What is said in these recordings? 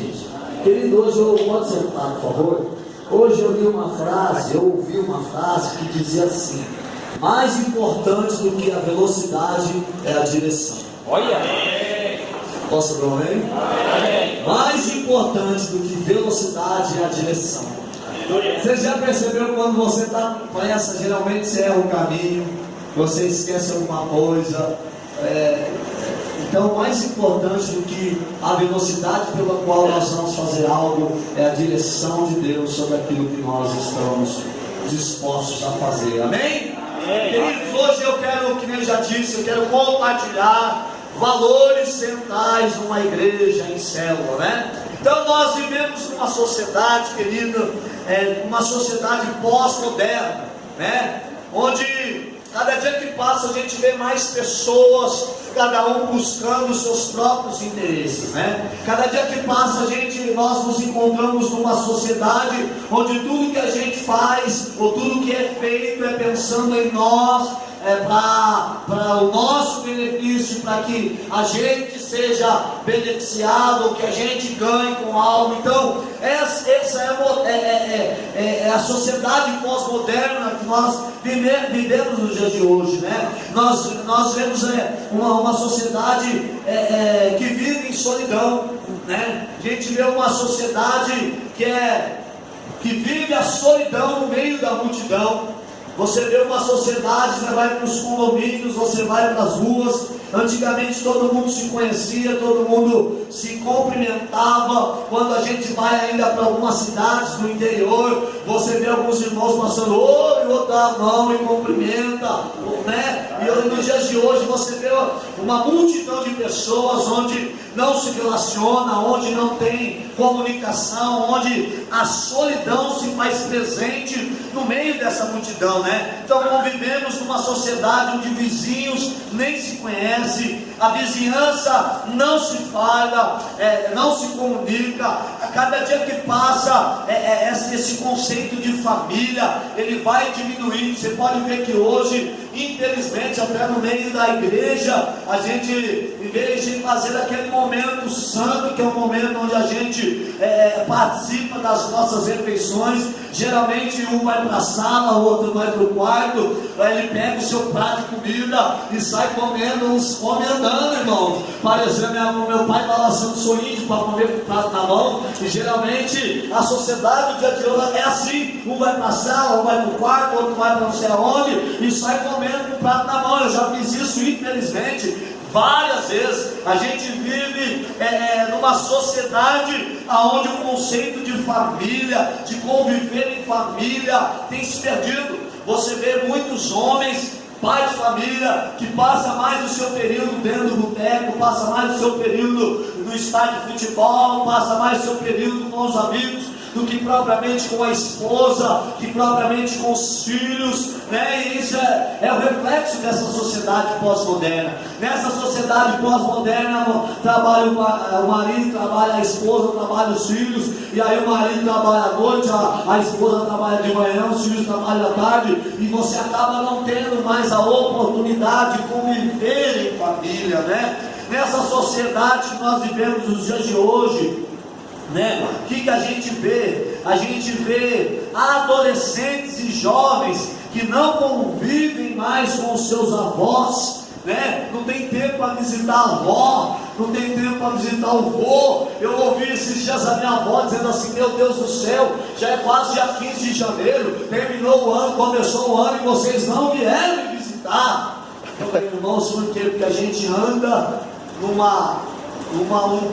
gente. Querido, hoje eu pode sentar, por favor. Hoje eu ouvi uma frase que dizia assim: mais importante do que a velocidade é a direção. Olha! Posso dar um amém? Mais importante do que velocidade é a direção. Você já percebeu quando você está pressa, geralmente você erra o caminho, você esquece alguma coisa. Então, mais importante do que a velocidade pela qual nós vamos fazer algo é a direção de Deus sobre aquilo que nós estamos dispostos a fazer. Amém? Queridos, hoje eu quero, que nem eu já disse, eu quero compartilhar valores centrais numa igreja em célula, né? Então nós vivemos numa sociedade, querido, uma sociedade pós-moderna, né? Onde cada dia que passa a gente vê mais pessoas, cada um buscando os seus próprios interesses, né? Cada dia que passa nós nos encontramos numa sociedade onde tudo que a gente faz, ou tudo que é feito é pensando em nós, para o nosso benefício, para que a gente seja beneficiado, ou que a gente ganhe com algo. Então, essa é a sociedade pós-moderna que nós vivemos nos dias de hoje, né? Nós vemos uma sociedade que vive em solidão, né? A gente vê uma sociedade que vive a solidão no meio da multidão. Você vê uma sociedade, você vai para os condomínios, você vai para as ruas. Antigamente todo mundo se conhecia, todo mundo se cumprimentava. Quando a gente vai ainda para algumas cidades do interior, você vê alguns irmãos passando, oi, outro dá a mão e cumprimenta, né? E nos dias de hoje você vê uma multidão de pessoas onde não se relaciona, onde não tem comunicação, onde a solidão se faz presente no meio dessa multidão, né? Então convivemos numa sociedade onde vizinhos nem se conhecem, a vizinhança não se fala, não se comunica. A cada dia que passa, esse conceito de família, ele vai diminuindo. Você pode ver que hoje, infelizmente, até no meio da igreja, a gente, em vez de fazer aquele momento santo, que é o momento onde a gente participa das nossas refeições, geralmente um vai para a sala, o outro vai para o quarto, ele pega o seu prato de comida e sai comendo, uns come andando, irmão. Parecendo meu pai balançando sorriso para comer com o prato na mão. E geralmente a sociedade do dia de hoje é assim: um vai para a sala, um vai para o quarto, outro vai para não sei aonde e sai comendo com o prato na mão. Eu já fiz isso, infelizmente, várias vezes. A gente vive numa sociedade onde o conceito de família, de conviver em família, tem se perdido. Você vê muitos homens, pai de família, que passa mais o seu período dentro do boteco, passa mais o seu período no estádio de futebol, passa mais o seu período com os amigos, do que propriamente com a esposa, que propriamente com os filhos, né? E isso é o reflexo dessa sociedade pós-moderna. Nessa sociedade pós-moderna, trabalha o marido, trabalha a esposa, trabalha os filhos, e aí o marido trabalha à noite, a esposa trabalha de manhã, os filhos trabalham à tarde, e você acaba não tendo mais a oportunidade de conviver em família, né? Nessa sociedade que nós vivemos nos dias de hoje, né? O que a gente vê? A gente vê adolescentes e jovens que não convivem mais com os seus avós, né? Não tem tempo para visitar a avó, não tem tempo para visitar o vô. Eu ouvi esses dias a minha avó dizendo assim: meu Deus do céu, já é quase dia 15 de janeiro, terminou o ano, começou o ano e vocês não vieram me visitar. Eu falei, irmãos, por quê? Porque a gente anda um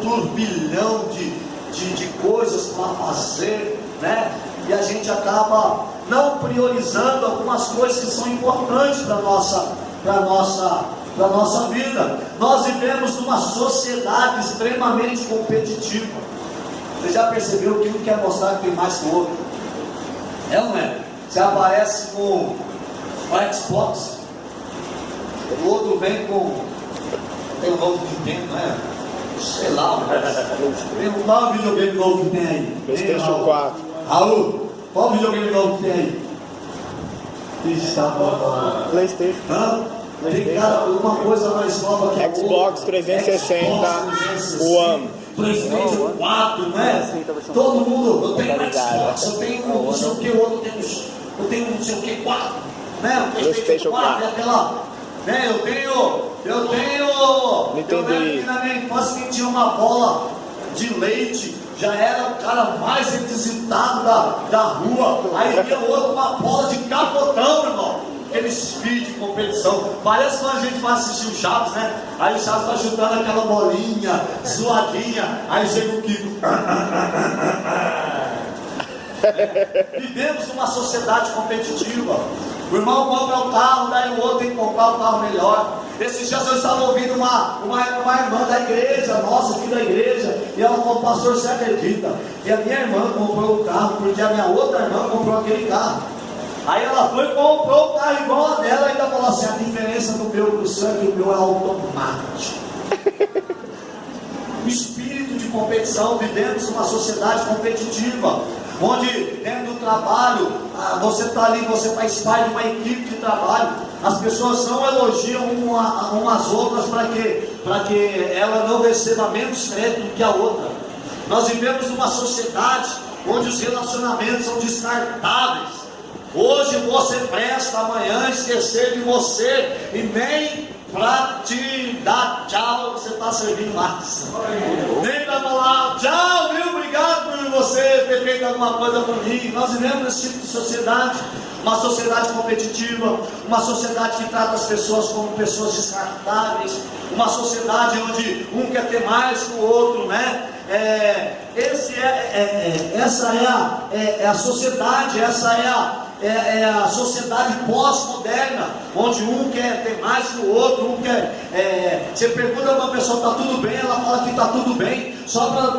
turbilhão de coisas para fazer, né? E a gente acaba não priorizando algumas coisas que são importantes para nossa vida. Nós vivemos numa sociedade extremamente competitiva. Você já percebeu que um quer mostrar que tem mais que o outro? É ou não é? Você aparece com o Xbox, o outro vem com tem um novo Nintendo, não é? Sei lá, qual o videogame novo que tem aí? PlayStation 4. Raul, qual o videogame novo que tem aí? PlayStation. Tem, cara, uma coisa mais nova que Xbox 360 One. PlayStation 4, né? Todo mundo, eu tenho Xbox, eu tenho não sei o que, outro eu tenho não sei o que 4, né? O PlayStation 4 é aquela, né? Eu lembro que na minha infância quem tinha uma bola de leite já era o cara mais requisitado da rua. Aí via outro uma bola de capotão, irmão. Aqueles vídeos de competição. Parece quando a gente vai assistir o Chaves, né? Aí o Chaves vai chutando aquela bolinha, zoadinha. Aí chega o Kiko. Vivemos numa sociedade competitiva. O irmão compra um carro, daí o outro tem que comprar um carro melhor. Esses dias eu estava ouvindo uma irmã da igreja, nossa, aqui da igreja, e ela falou: pastor, você acredita que a minha irmã comprou um carro porque a minha outra irmã comprou aquele carro? Aí ela foi e comprou um carro igual a dela, e ainda falou assim: a diferença do meu para o seu é que o meu é automático. O espírito de competição, vivemos numa sociedade competitiva, onde dentro do trabalho, você está ali, você faz parte de uma equipe de trabalho, as pessoas não elogiam umas outras para que ela não receba menos crédito que a outra. Nós vivemos numa sociedade onde os relacionamentos são descartáveis. Hoje você presta, amanhã esquecer de você, e nem para te dar tchau você está servindo mais. Nem para falar tchau, viu, obrigado por você ter feito alguma coisa por mim. Nós vivemos nesse tipo de sociedade, uma sociedade competitiva, uma sociedade que trata as pessoas como pessoas descartáveis, uma sociedade onde um quer ter mais que o outro, né? Essa é a sociedade, essa é a sociedade pós-moderna, onde um quer ter mais que o outro, um quer. Você pergunta a uma pessoa: está tudo bem? Ela fala que está tudo bem, só para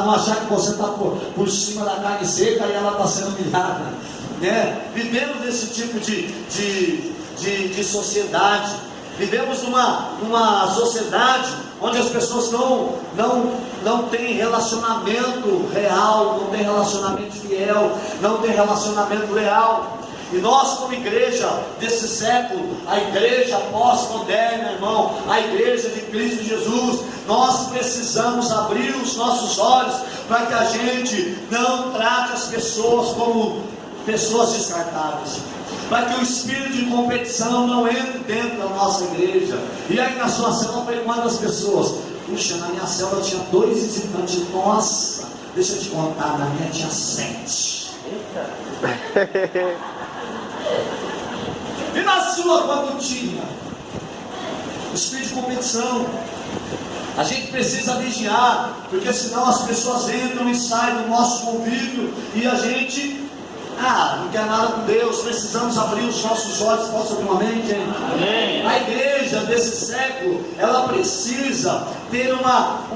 não achar que você está por cima da carne seca e ela está sendo humilhada, né? Vivemos nesse tipo de sociedade. Vivemos numa sociedade onde as pessoas não têm relacionamento real, não têm relacionamento fiel, não têm relacionamento leal. E nós, como igreja desse século, a igreja pós-moderna, irmão, a igreja de Cristo Jesus, nós precisamos abrir os nossos olhos para que a gente não trate as pessoas como pessoas descartáveis, para que o espírito de competição não entre dentro da nossa igreja. E aí na sua célula pergunta as pessoas: puxa, na minha célula tinha 2 visitantes, nossa, deixa eu te contar, na minha tinha 7. E na sua, quando tinha? O espírito de competição. A gente precisa vigiar, porque senão as pessoas entram e saem do nosso convívio e a gente não quer nada com Deus. Precisamos abrir os nossos olhos. Posso ouvir um amém, gente? Amém. A igreja desse século, ela precisa ter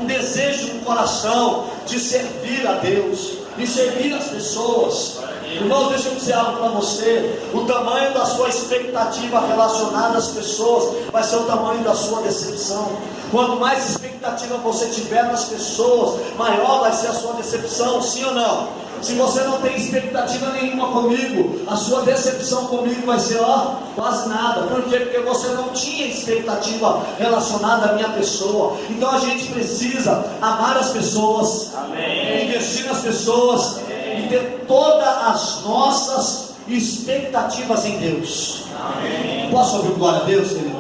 um desejo no coração de servir a Deus, de servir as pessoas. Irmão, deixa eu dizer algo para você: o tamanho da sua expectativa relacionada às pessoas vai ser o tamanho da sua decepção. Quanto mais expectativa você tiver nas pessoas, maior vai ser a sua decepção, sim ou não? Se você não tem expectativa nenhuma comigo, a sua decepção comigo vai ser quase nada. Por quê? Porque você não tinha expectativa relacionada à minha pessoa. Então a gente precisa amar as pessoas, amém, investir nas pessoas, amém, e ter todas as nossas expectativas em Deus. Amém. Posso ouvir glória a Deus, querido?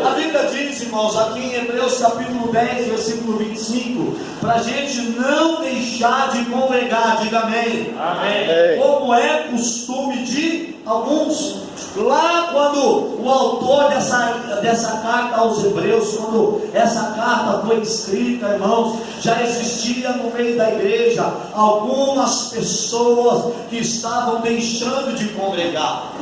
A Bíblia diz, irmãos, aqui em Hebreus capítulo 10, versículo 25, para a gente não deixar de congregar, diga amém. Amém. Como é costume de alguns. Lá quando o autor dessa carta aos Hebreus, quando essa carta foi escrita, irmãos, já existia no meio da igreja algumas pessoas que estavam deixando de congregar.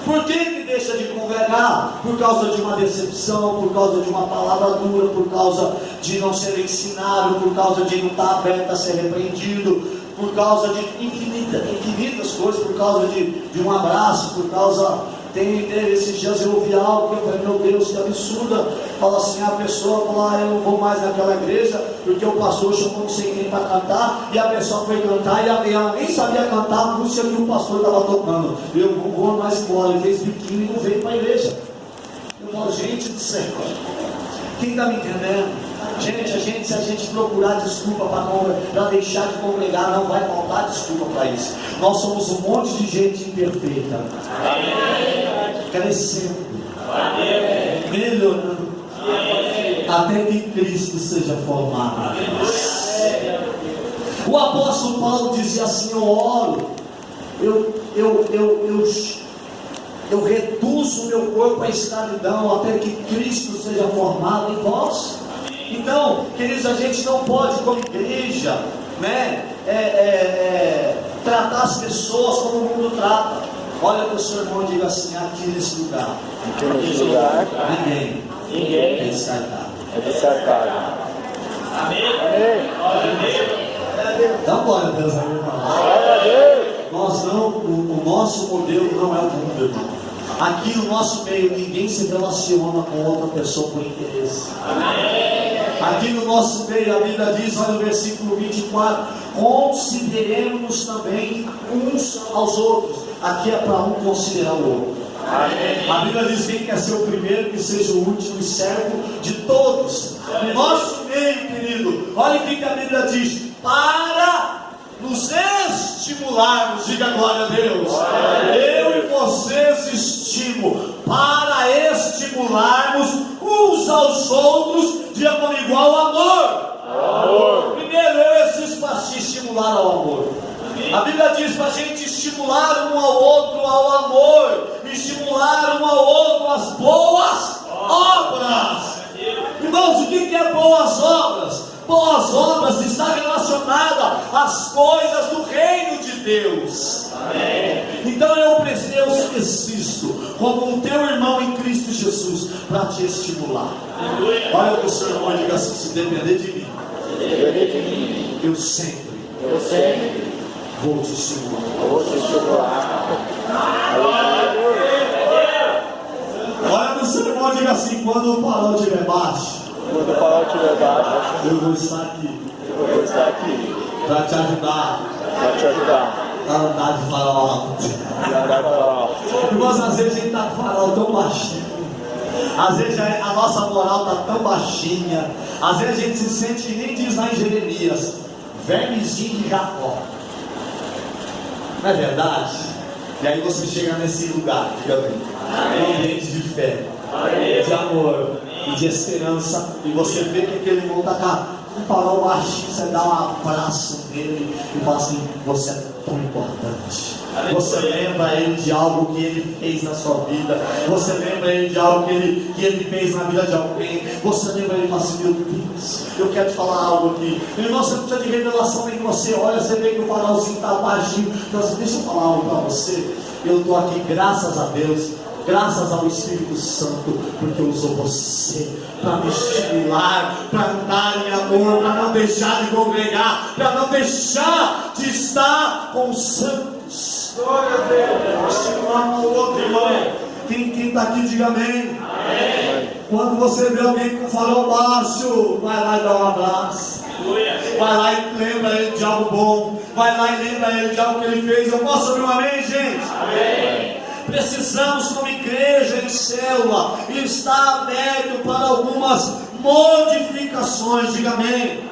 Por que deixa de congregar? Por causa de uma decepção, por causa de uma palavra dura, por causa de não ser ensinado, por causa de não estar aberto a ser repreendido, por causa de infinitas coisas, por causa de um abraço, por causa... esses dias eu ouvi algo que eu falei: meu Deus, que absurda. Fala assim, a pessoa fala: eu não vou mais naquela igreja porque o pastor chamou não sei quem para cantar, e a pessoa foi cantar e ela nem sabia cantar a música que o pastor estava tocando. Eu não vou mais embora. Ele fez biquíni e não veio para a igreja. Eu falo: gente do céu, quem está me entendendo? Gente, se a gente procurar desculpa para deixar de congregar, não vai faltar desculpa para isso. Nós somos um monte de gente imperfeita, crescendo, melhorando, até que Cristo seja formado. O apóstolo Paulo dizia assim: eu oro, eu reduzo o meu corpo à escravidão até que Cristo seja formado em vós. Então, queridos, a gente não pode, como igreja, né, tratar as pessoas como o mundo trata. Olha para o seu irmão e diga assim: aqui nesse lugar, ninguém é descartado. Amém. Dá glória a Deus, amém. Nós não, o nosso modelo não é o mundo, irmão. Aqui no nosso meio ninguém se relaciona com outra pessoa por interesse. Aqui no nosso meio a Bíblia diz, olha o versículo 24: consideremos também uns aos outros. Aqui é para um considerar o outro. A Bíblia diz: quem quer ser o primeiro, que seja o último e servo de todos. No nosso meio, querido, olha o que a Bíblia diz: para nos estimularmos, diga glória a Deus. Eu e vocês estimo para estimularmos uns aos outros, diga comigo, ao amor. Primeiro eu existo para te estimular ao amor. A Bíblia diz para a gente estimular um ao outro ao amor, estimular um ao outro às boas obras. Irmãos, o que é boas obras? Boas obras está relacionada às coisas do reino de Deus. Então eu existo como o teu irmão em Cristo Jesus para te estimular. Olha para o seu irmão e diga assim: se depender de mim, eu sempre vou te estimular. Olha para o seu irmão e diga assim: quando o farol estiver baixo, eu vou estar aqui para te ajudar a andar de farol alto. Irmãos, às vezes a gente está com o farol tão baixinho, às vezes a nossa moral está tão baixinha, às vezes a gente se sente que nem diz lá em Jeremias: vermezinho de Jacó. Não é verdade? E aí você chega nesse lugar, diga bem, um ambiente de fé, de amor e de esperança, e você vê que aquele irmão está com um farol baixinho, você dá um abraço nele e fala assim: você é tão importante. Você lembra ele de algo que ele fez na sua vida, você lembra ele de algo que ele fez na vida de alguém, você lembra ele e fala assim: meu Deus, eu quero te falar algo aqui. Irmão, você não precisa de revelação nem que você olha, você vê que o farolzinho está baixinho. Então assim, deixa eu falar algo para você. Eu estou aqui, graças a Deus, graças ao Espírito Santo, porque usou você para me estimular, para andar em amor, para não deixar de congregar, para não deixar de estar com os santos. Glória a Deus. Estimular um ao outro, irmão. Quem está aqui, diga amém. Quando você vê alguém com farol baixo, vai lá e dá um abraço. Vai lá e lembra ele de algo bom. Vai lá e lembra ele de algo que ele fez. Eu posso ouvir um amém, gente? Amém. Precisamos, como igreja em célula, estar aberto para algumas modificações, diga amém.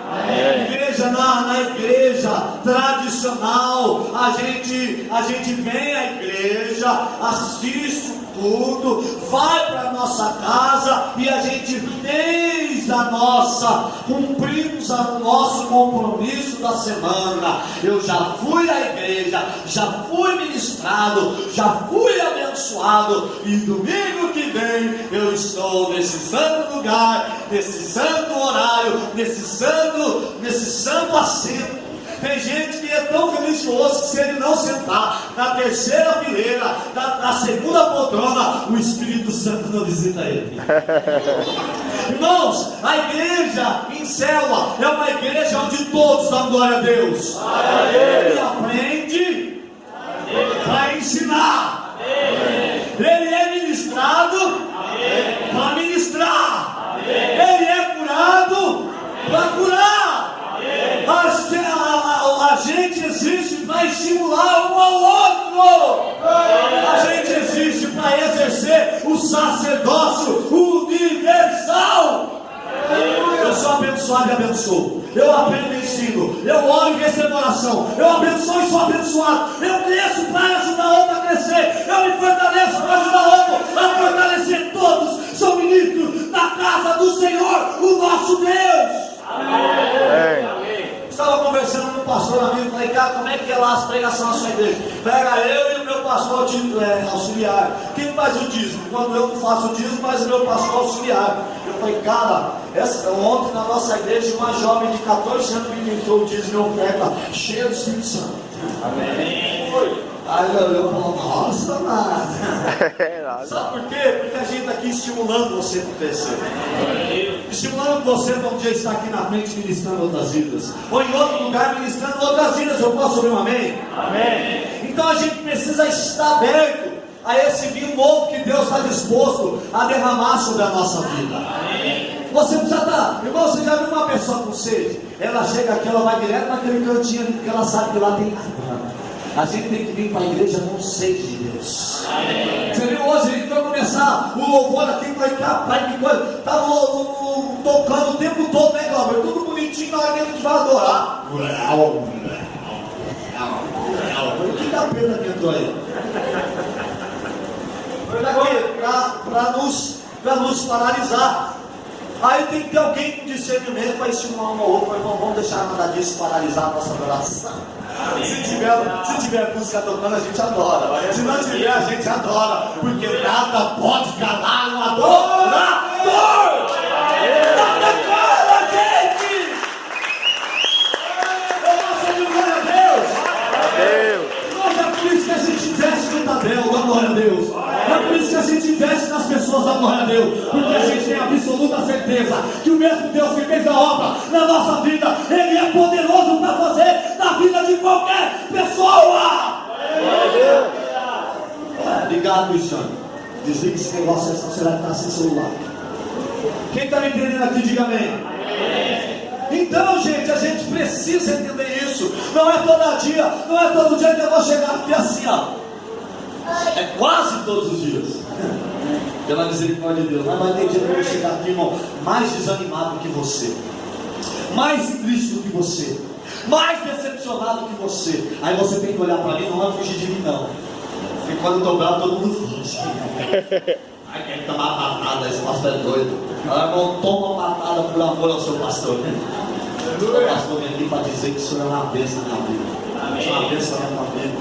Igreja, na igreja tradicional, a gente vem à igreja, assiste o culto, vai para a nossa casa e a gente cumprimos o nosso compromisso da semana. Eu já fui à igreja, já fui ministrado, já fui abençoado, e domingo que vem eu estou nesse santo lugar, nesse santo horário, nesse santo assento. Tem gente que é tão religioso que se ele não sentar na terceira fileira, na segunda poltrona, o Espírito Santo não visita ele. Irmãos, a igreja em célula é uma igreja onde todos dão glória a Deus. Ele aprende para ensinar. Ele é ministrado para ministrar. Ele é curado para curar. A gente existe para estimular um ao outro. A gente existe para exercer o sacerdócio universal. Eu sou abençoado e abençoo. Eu aprendo e ensino. Eu oro e recebo oração. Eu abençoo e sou abençoado. Eu cresço para ajudar outro a crescer. Eu me fortaleço para ajudar outro a fortalecer. Todos são ministros da casa do Senhor, o nosso Deus. Amém. Estava conversando com um pastor amigo, falei, cara, como é que é lá as pregações na sua igreja? Pega eu e o meu pastor auxiliar. Quem faz o dízimo? Quando eu não faço o dízimo, mas o meu pastor auxiliar. Eu falei, cara, ontem na nossa igreja, uma jovem de 14 anos me entrou o dízimo e oferta, cheia do Espírito Santo. Amém. Foi. Aí eu falo, nossa, nada. Sabe por quê? Porque a gente está aqui estimulando você a crescer. Estimulando você para um dia estar aqui na frente ministrando outras vidas. Ou em outro lugar ministrando outras vidas. Eu posso ouvir um amém? Amém. Então a gente precisa estar aberto a esse vinho novo que Deus está disposto a derramar sobre a nossa vida. Amém. Você precisa estar. Irmão, você já viu uma pessoa com sede? Ela chega aqui, ela vai direto naquele cantinho ali, porque ela sabe que lá tem água. A gente tem que vir para a igreja com sede de Deus. Amém. Você viu hoje, a gente vai começar o louvor aqui, vai cá, pai, que coisa. Está tocando o tempo todo, né, Glauber? Tudo bonitinho, na hora que a gente vai adorar. Que capeta que entrou aí? Para nos paralisar. Aí tem que ter alguém com discernimento para estimular um ao outro. Irmão, vamos deixar nada disso paralisar a nossa adoração. Se tiver música tocando, a gente adora. Se não tiver, a gente adora. Porque nada pode calar um adorador. Nada cala, gente. Eu posso ouvir glória a Deus. Nossa, é por isso que a gente investe no Tadel, da glória a Deus. É por isso que a gente investe nas pessoas, da glória a Deus. Porque a gente tem a absoluta certeza que o mesmo Deus que fez a obra na nossa vida, Ele é poderoso para fazer na vida de qualquer pessoa. Obrigado, Cristiano. Desliga esse negócio, senão você vai ficar sem celular. Quem está me entendendo aqui, diga amém. Então, gente, a gente precisa entender isso. Não é todo dia, não é todo dia que eu vou chegar aqui assim, ó. É quase todos os dias. Pela misericórdia de Deus. Mas vai ter dia que eu vou chegar aqui, irmão, mais desanimado que você, mais triste do que você, mais decepcionado que você. Aí você tem que olhar para mim, não vai fugir de mim, não. Porque quando eu estou bravo, todo mundo foge. Ai, quer tomar patada, esse pastor é doido. Irmão, toma patada por amor ao seu pastor, né? O pastor vem aqui para dizer que o Senhor é uma bênção na minha vida. O Senhor é uma bênção na minha família.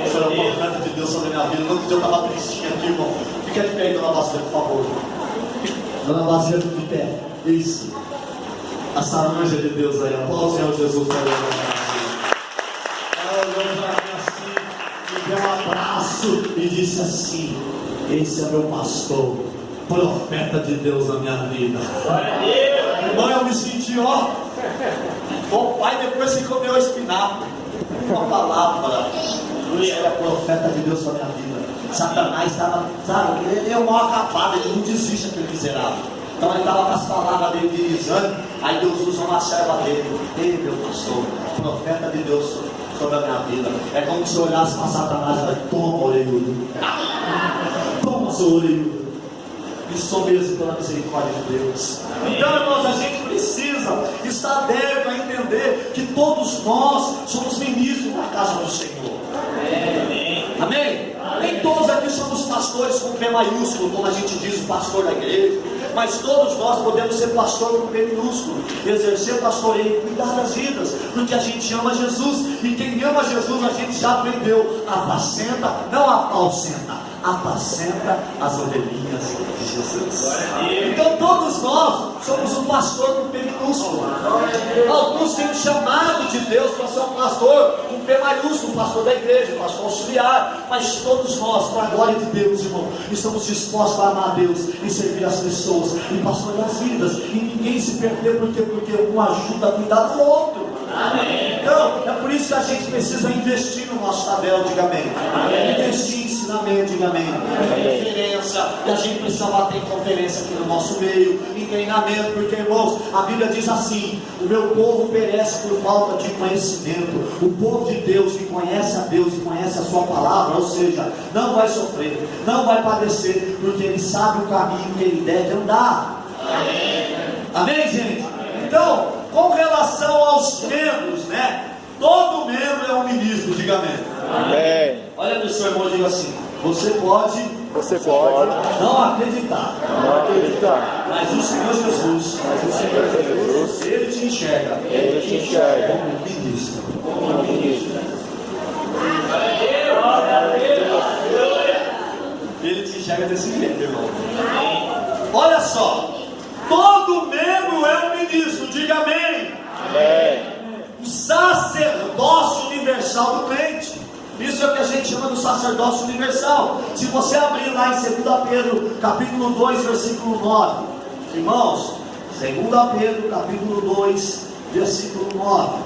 O Senhor é uma oferta de Deus sobre a minha vida. No outro dia eu estava tristinho aqui, irmão. Fica de pé aí, dona Bacia, por favor. Dona Bacia, de pé. Isso. Essa anja de Deus aí. Aplauda o Senhor Jesus para ele. Ela olhou para mim assim, me deu um abraço e disse assim: esse é meu pastor, profeta de Deus na minha vida. Irmão, eu me senti, ó. O pai depois que comeu espinafre. Uma palavra. Ele é profeta de Deus na minha vida. Satanás estava, sabe, ele é o maior acabado, ele não desiste aquele miserável. Então ele estava com as palavras dele dirizando. Aí Deus usa uma serva dele. Ele, meu pastor, profeta de Deus sobre a minha vida. É como se eu olhasse para Satanás e falasse: toma, orelhudo. Toma, seu orelhudo. E sou mesmo pela misericórdia de Deus. Então, irmãos, a gente precisa estar aberto a entender que todos nós somos ministros da casa do Senhor. Amém? Nem todos aqui somos pastores com P maiúsculo, como a gente diz, o pastor da igreja. Mas todos nós podemos ser pastor com P minúsculo, exercer pastoreio, cuidar das vidas, porque a gente ama Jesus. E quem ama Jesus, a gente já aprendeu: apacenta, não apalcenta, apacenta as ovelhinhas de Jesus. Então todos nós somos um pastor com P minúsculo. Alguns têm um chamado de Deus para ser um pastor com P maiúsculo, pastor da igreja, pastor auxiliar. Mas todos nós, para a glória de Deus, irmão, estamos dispostos a amar a Deus e servir as pessoas e pastorear as vidas, e ninguém se perder, porque um ajuda a cuidar do outro. Amém. Então, é por isso que a gente precisa investir no nosso Tadel, diga amém. Amém. Investir em ensinamento, diga amém. Em conferência, e a gente precisa bater em conferência aqui no nosso meio, em treinamento, porque, irmãos, a Bíblia diz assim: o meu povo perece por falta de conhecimento. O povo de Deus que conhece a Deus e conhece a sua palavra, ou seja, não vai sofrer, não vai padecer, porque ele sabe o caminho que ele deve andar. Amém, amém, gente? Então, com relação aos membros, né? Todo membro é um ministro, diga amém. Amém. Olha para o seu irmão e diga assim: você pode não acreditar, mas o Senhor Jesus, Ele te enxerga, como um ministro. Ele te enxerga desse jeito, irmão. Olha só, todo membro é um ministro, diga amém. O sacerdócio universal do crente. Isso é o que a gente chama do sacerdócio universal. Se você abrir lá em 2 Pedro, capítulo 2, versículo 9. Irmãos, 2 Pedro, capítulo 2, versículo 9.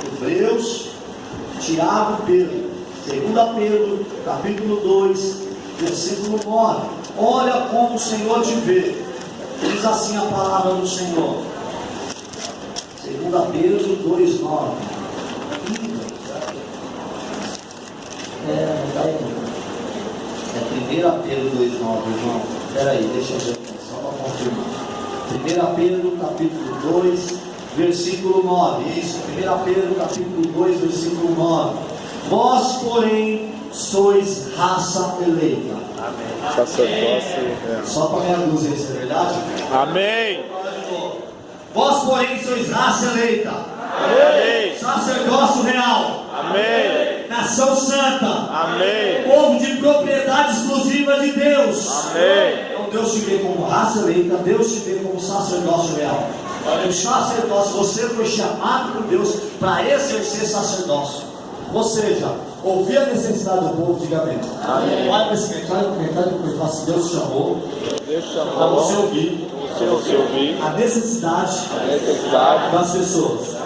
Hebreus, Tiago, Pedro. 2 Pedro, capítulo 2, versículo 9. Olha como o Senhor te vê. Diz assim a palavra do Senhor. 2 Pedro 2, 9. É 1 Pedro 2, 9, irmão. Espera aí, deixa eu ver, só para confirmar. 1 Pedro, capítulo 2, versículo 9. Isso, 1 Pedro, capítulo 2, versículo 9. Vós, porém, sois raça eleita. Amém. Sacerdócio. Só para minha luz, isso é verdade? Amém. Vós, porém, sois raça eleita. Amém. Sacerdócio real. Amém. Nação santa. Amém. Povo de propriedade exclusiva de Deus. Amém. Então Deus te vê como raça eleita, Deus te vê como sacerdócio real. O sacerdócio, você foi chamado por Deus para exercer sacerdócio. Ou seja, ouvir a necessidade do povo, diga amém. Olha para esse comentário que eu faço. Deus chamou para você ouvir a necessidade das pessoas.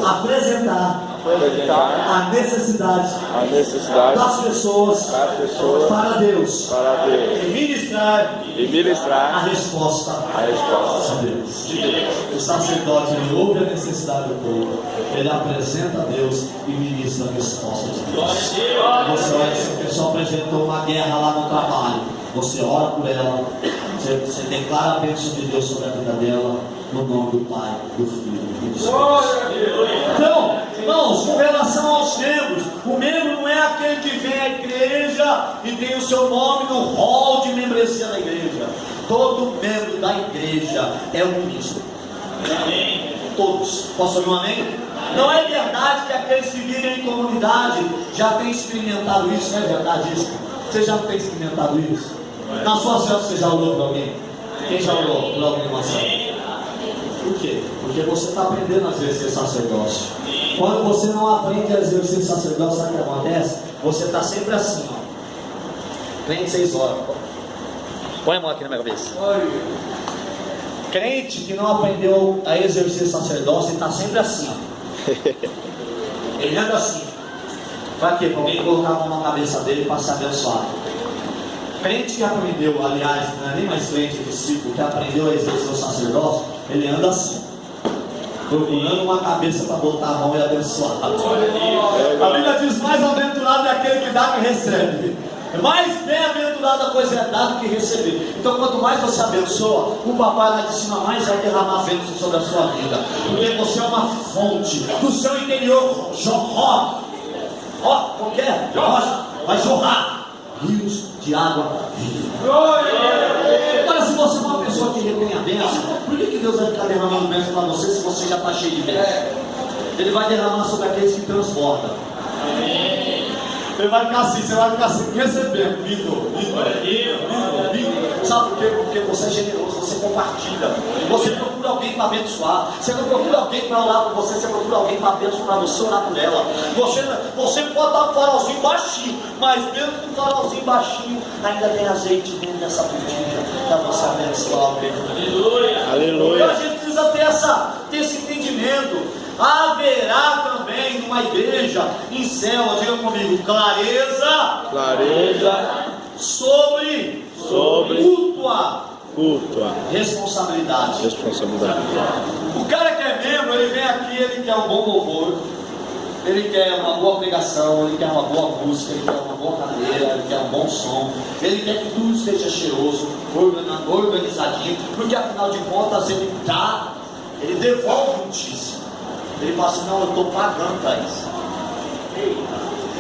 Apresentar a necessidade das pessoas para Deus. E ministrar a resposta a Deus. O sacerdote, ele ouve a necessidade do povo, ele apresenta a Deus e ministra a resposta de Deus. Você olha, se a pessoa apresentou uma guerra lá no trabalho, você ora por ela, você declara a bênção de Deus sobre a vida dela, no nome do Pai, do Filho e do Espírito. Então, irmãos, com relação aos membros, o membro não é aquele que vem à igreja e tem o seu nome no rol de membresia da igreja. Todo membro da igreja é um ministro. Amém. Todos. Posso ouvir um amém? Não é verdade que aqueles que vivem em comunidade já têm experimentado isso? Não é verdade isso? Você já tem experimentado isso? Na sua célula você já orou por alguém? Quem já orou por alguém na célula? Por quê? Porque você está aprendendo a exercer sacerdócio. Quando você não aprende a exercer sacerdócio, sabe o que acontece? Você está sempre assim, ó. Crente 6 horas. Põe a mão aqui na minha cabeça. Crente que não aprendeu a exercer sacerdócio, ele está sempre assim, ó. Ele anda assim. Para quê? Para alguém colocar a mão na cabeça dele para se abençoar. Crente que aprendeu, aliás, não é nem mais crente, discípulo, que aprendeu a exercer o sacerdócio, ele anda assim, procurando uma cabeça para botar a mão e abençoar. A Bíblia diz: mais aventurado é aquele que dá que recebe. Mais bem-aventurada coisa é dar do que receber. Então, quanto mais você abençoa, o papai lá de cima mais vai derramar bênção sobre a sua vida, porque você é uma fonte do seu interior. Qualquer vai jorrar rios de água viva. Agora, se você é uma pessoa que retém a bênção, por que Deus vai ficar derramando bênção para você se você já está cheio de bênção? Ele vai derramar sobre aqueles que transbordam. Ele vai ficar assim, você vai ficar assim, recebendo, Vitor. Sabe por quê? Porque você é generoso, você compartilha. Você procura alguém para abençoar. Você não procura alguém para orar por você, você procura alguém para abençoar, para você orar por ela. Você pode dar um farolzinho baixinho, mas mesmo com um farolzinho baixinho, ainda tem azeite dentro dessa botija para você abençoar alguém. Aleluia. Então a gente precisa ter esse entendimento. Haverá também numa igreja em célula, diga comigo, clareza sobre cultua responsabilidade. O cara que é membro, ele vem aqui, ele quer um bom louvor, Ele quer uma boa pregação, ele quer uma boa música, ele quer uma boa cadeira, ele quer um bom som, ele quer que tudo esteja cheiroso, organizadinho, porque afinal de contas ele devolve notícia. Ele fala assim, não, eu estou pagando para isso.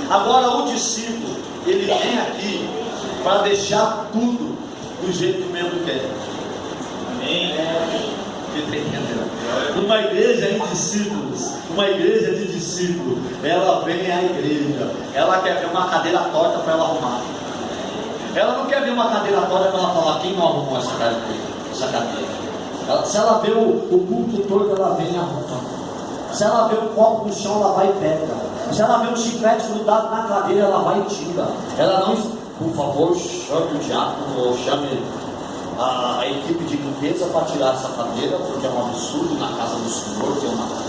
Agora o discípulo, ele vem aqui para deixar tudo do jeito que o mesmo quer. Uma igreja de discípulos, ela vem à igreja, ela quer ver uma cadeira torta para ela arrumar. Ela não quer ver uma cadeira torta para ela falar, quem não arrumou essa cadeira? Se ela vê o púlpito torto, ela vem e arruma. Se ela vê o copo no chão, ela vai e pega. Se ela vê um chiclete grudado na cadeira, ela vai e tira. Ela não, por favor, chame o diácono ou chame a equipe de limpeza para tirar essa cadeira, porque é um absurdo na casa do Senhor ter uma cadeira.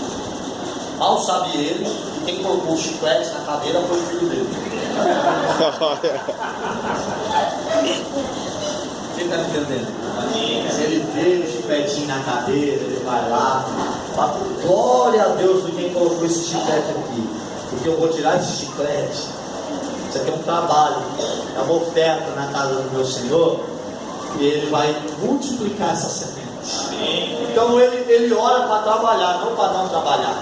Mal sabe ele que quem colocou o chiclete na cadeira foi o filho dele. Quem está entendendo? Se ele vê o chicletinho na cadeira, ele vai lá, fala, glória a Deus de quem colocou esse chiclete aqui, porque eu vou tirar esse chiclete. Isso aqui é um trabalho, é uma oferta na casa do meu Senhor, e ele vai multiplicar essa semente. Então ele ora para trabalhar, não para não trabalhar.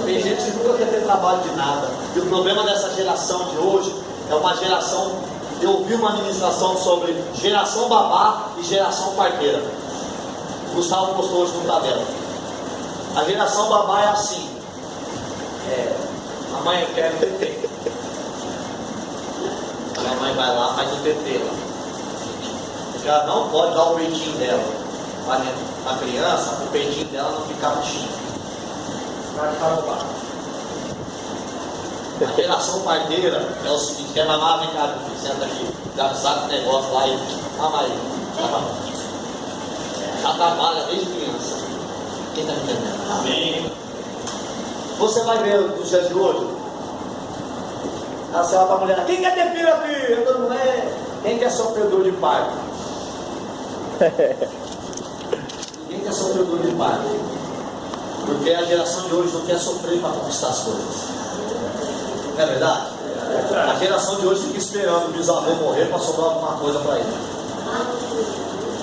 Tem gente que nunca quer ter trabalho de nada. E o problema dessa geração de hoje é uma geração. Eu ouvi uma ministração sobre geração babá e geração parteira. O Gustavo postou hoje no tabela. A geração babá é assim. A mãe quer TT. A mãe vai lá, faz o TT lá. Porque ela não pode dar o peitinho dela para a criança, o peitinho dela não ficar mexendo. Vai ficar no bar. A geração parteira é o seguinte, quer mamar, vem cá, senta aqui, já sabe o negócio lá e mama aí. Já trabalha desde criança. Quem está me entendendo? Amém. Você vai ver nos dias de hoje, a senhora para a mulher, quem quer ter filho aqui? Todo mundo é. Quem quer sofredor de parto? Ninguém quer sofredor de parto. Porque a geração de hoje não quer sofrer para conquistar as coisas. Não é verdade? A geração de hoje fica esperando o bisavô morrer para sobrar alguma coisa para ele.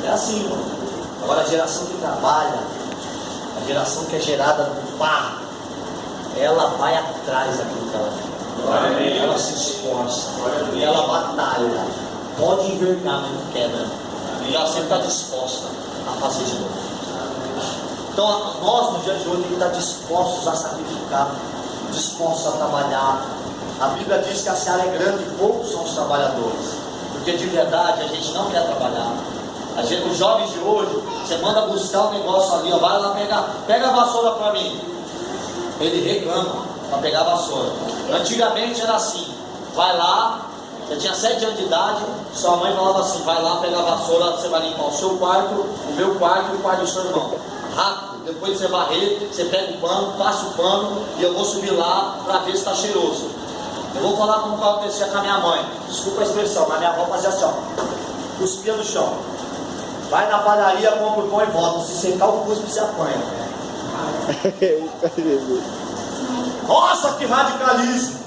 É assim, mano. Agora a geração que trabalha, a geração que é gerada no par, ela vai atrás daquilo que ela quer. Ela se esforça, ela batalha. Pode envergar, mas não quebra. E ela sempre está disposta a fazer de novo. Então nós no dia de hoje temos que estar dispostos a sacrificar, dispostos a trabalhar. A Bíblia diz que a seara é grande e poucos são os trabalhadores, porque de verdade a gente não quer trabalhar. Os jovens de hoje, você manda buscar um negócio ali, ó, vai lá pega a vassoura para mim. Ele reclama para pegar a vassoura. Antigamente era assim, vai lá, você tinha 7 anos de idade, sua mãe falava assim, vai lá pegar a vassoura, você vai limpar o seu quarto, o meu quarto e o quarto do seu irmão. Rápido, depois você varrer, você pega o pano, passa o pano e eu vou subir lá para ver se está cheiroso. Eu vou falar como acontecia com a minha mãe, desculpa a expressão, mas minha avó fazia assim, ó, cuspia no chão. Vai na padaria, compra o pão e volta, se secar o cuspe você apanha. Nossa, que radicalismo!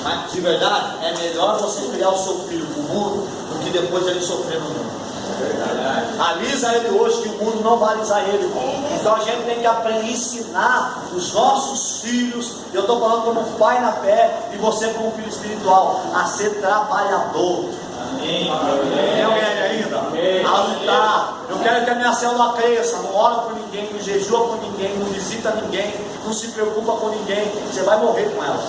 Mas de verdade, é melhor você criar o seu filho no mundo do que depois ele sofrer no mundo. Alisa ele hoje que o mundo não vai alisar ele. Então a gente tem que aprender a ensinar os nossos filhos. Eu estou falando como pai na fé e você como filho espiritual a ser trabalhador. Amém. Tem alguém ainda? Amém. A lutar. Eu quero que a minha célula cresça. Não ora por ninguém, não jejua por ninguém, não visita ninguém, não se preocupa com ninguém. Você vai morrer com ela.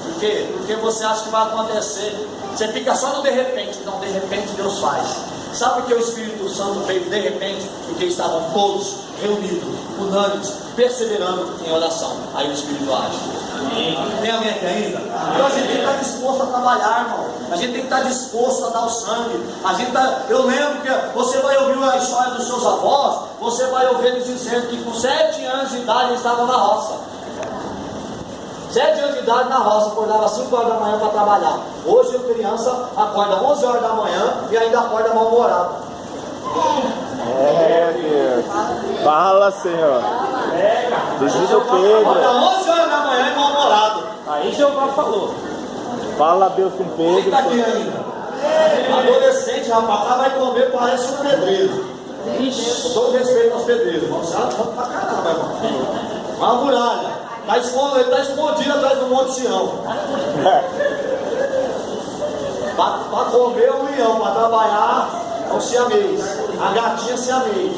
Por quê? Porque você acha que vai acontecer. Você fica só no de repente. Não, de repente Deus faz. Sabe por que o Espírito Santo veio de repente? Porque estavam todos reunidos, unânimes, perseverando em oração. Aí o Espírito age. Amém. Tem alguém aqui ainda? Então a gente tem que estar disposto a trabalhar, irmão. A gente tem que estar disposto a dar o sangue. Eu lembro que você vai ouvir a história dos seus avós. Você vai ouvir eles dizendo que com 7 anos de idade eles estavam na roça. 7 anos de idade na roça, acordava às 5 horas da manhã para trabalhar. Hoje a criança acorda às 11 horas da manhã e ainda acorda mal-humorado. Deus. Fala, Senhor. Visita o Pedro. Olha, 11 horas da manhã, mal-humorado. Aí Jeová falou. Fala Deus com Quem Pedro. está aqui ainda? Adolescente, rapaz, vai comer, parece um pedreiro. Com todo respeito aos pedreiros, irmão. Você tá pra caramba, irmão. Uma muralha. Ele está escondido atrás do Monte Sião. Para comer é um leão, para trabalhar é um siamês. A gatinha siamês.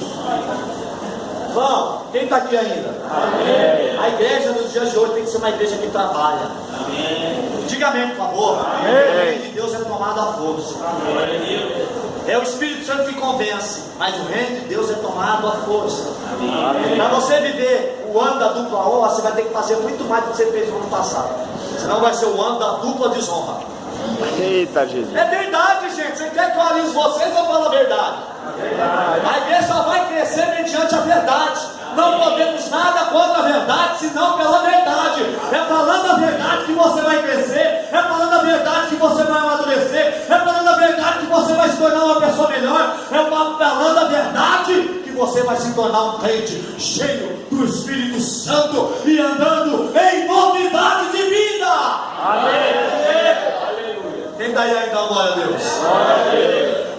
Vamos, quem está aqui ainda? Amém. A igreja nos dias de hoje tem que ser uma igreja que trabalha. Amém. Diga amém, por favor. Amém. O reino de Deus é tomado à força. Amém. É o Espírito Santo que convence, mas o reino de Deus é tomado à força. Para você viver o ano da dupla honra, você vai ter que fazer muito mais do que você fez no ano passado. Senão vai ser o ano da dupla desonra. Eita, Jesus. É verdade, gente. Você quer que eu avise vocês ou falo a verdade? A igreja só vai crescer mediante a verdade. Não podemos nada contra a verdade, senão pela verdade. É falando a verdade que você vai crescer. É falando a verdade que você vai amadurecer. É falando a verdade que você vai se tornar uma pessoa melhor. É falando a verdade que você vai se tornar um crente cheio do Espírito Santo e andando em novidade de vida. Amém. Quem daí ainda dá glória a Deus?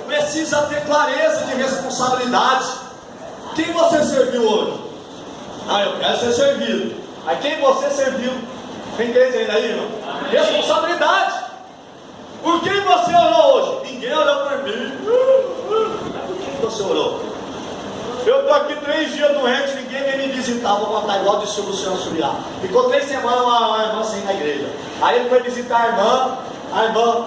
Precisa ter clareza de responsabilidade. Quem você serviu hoje? Eu quero ser servido. Aí quem você serviu? Tem crente ainda aí, irmão? Responsabilidade. Por quem você orou hoje? Ninguém orou por mim. Por quem você orou? Eu estou aqui 3 dias doente, ninguém vem me visitar. Vou contar igual disse o Luciano Suriá. Ficou 3 semanas uma irmã sem na igreja. Aí ele foi visitar a irmã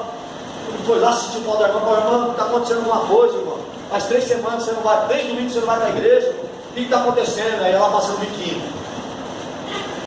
foi lá assistir o pau da irmã. Falou: irmã, está acontecendo alguma coisa, irmão? Faz 3 semanas você não vai, 3 domingos você não vai para a igreja. O que está acontecendo? Aí ela passando o biquinho.